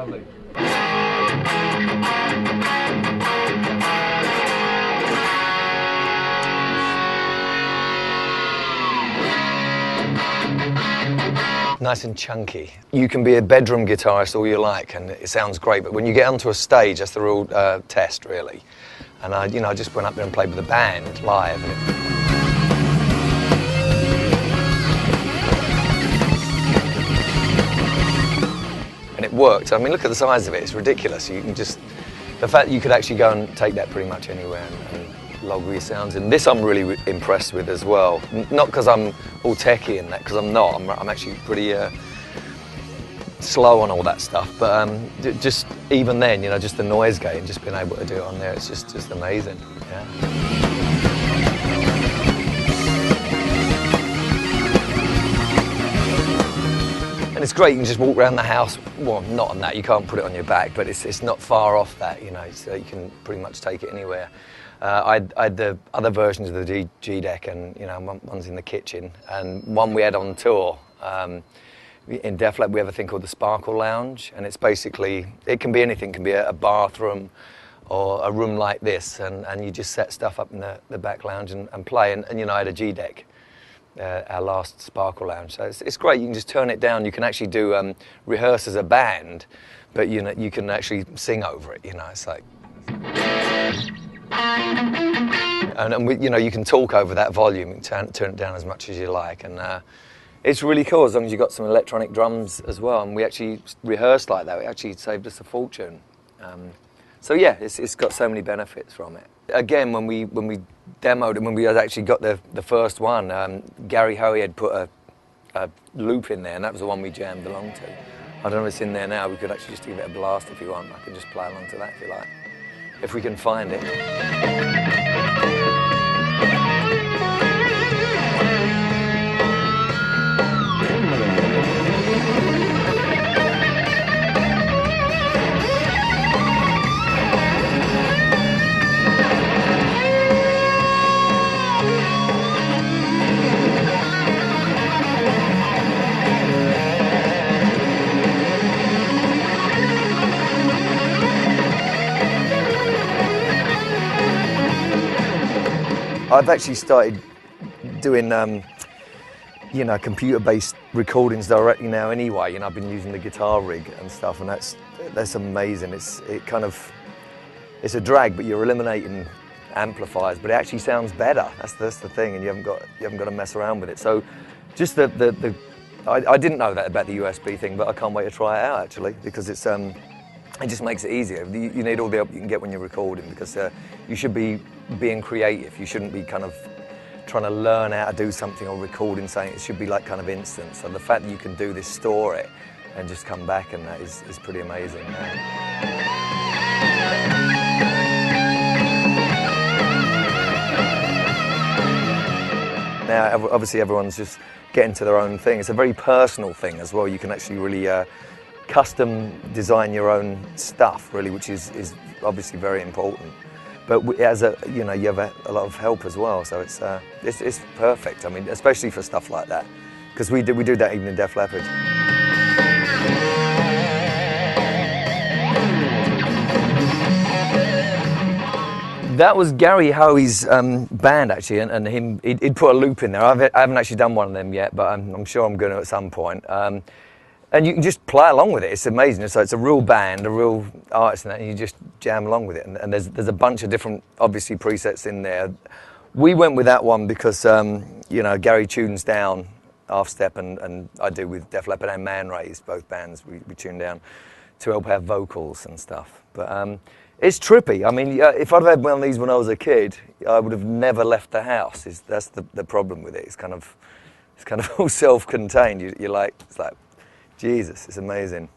Lovely. Nice and chunky. You can be a bedroom guitarist all you like, and it sounds great. But when you get onto a stage, that's the real test, really. And I just went up there and played with the band live. And it worked. I mean, look at the size of it. It's ridiculous. You can just, the fact that you could actually go and take that pretty much anywhere and log your sounds. And this I'm really impressed with as well. Not because I'm all techie and that, because I'm not. I'm actually pretty slow on all that stuff. But just even then, just the noise gate, just being able to do it on there, it's just amazing. Yeah. And it's great, you can just walk around the house, well, not on that, you can't put it on your back, but it's not far off that, so you can pretty much take it anywhere. I had the other versions of the G-DEC, and one's in the kitchen, and one we had on tour. In Def Lab we have a thing called the Sparkle Lounge, and it's basically, it can be anything, it can be a bathroom or a room like this, and you just set stuff up in the back lounge and play, and I had a G-DEC. Our last Sparkle Lounge. So it's great, you can just turn it down, you can actually do rehearse as a band, but you can actually sing over it, it's like... And you can talk over that volume, you can turn it down as much as you like, and it's really cool as long as you've got some electronic drums as well, and we actually rehearsed like that, it actually saved us a fortune. So yeah, it's got so many benefits from it. Again, when we demoed and when we had actually got the first one, Gary Hoey had put a loop in there, and that was the one we jammed along to. I don't know if it's in there now, we could actually just give it a blast if you want. I can just play along to that if you like, if we can find it. I've actually started doing, computer-based recordings directly now anyway, I've been using the guitar rig and stuff, and that's amazing. It's a drag, but you're eliminating amplifiers, but it actually sounds better. That's the thing, and you haven't got to mess around with it. So, just I didn't know that about the USB thing, but I can't wait to try it out actually, because it just makes it easier. You need all the help you can get when you're recording, because you should be being creative. You shouldn't be kind of trying to learn how to do something or recording something. It should be like kind of instant. So the fact that you can do this, store it, and just come back, and that is pretty amazing. Now, obviously everyone's just getting to their own thing. It's a very personal thing as well. You can actually really custom design your own stuff, really, which is obviously very important. But as you have a lot of help as well, so it's perfect. I mean, especially for stuff like that, because we do that even in Def Leppard. That was Gary Hoey's band actually, and he'd put a loop in there. I haven't actually done one of them yet, but I'm sure I'm going to at some point. And you can just play along with it. It's amazing. So it's a real band, a real artist, and you just jam along with it. And there's a bunch of different, obviously, presets in there. We went with that one because Gary tunes down half step, and I do with Def Leppard and Man Rays, both bands. We tune down to help have vocals and stuff. But it's trippy. I mean, if I'd had one of these when I was a kid, I would have never left the house. That's the problem with it. It's kind of all self-contained. It's like. Jesus, it's amazing.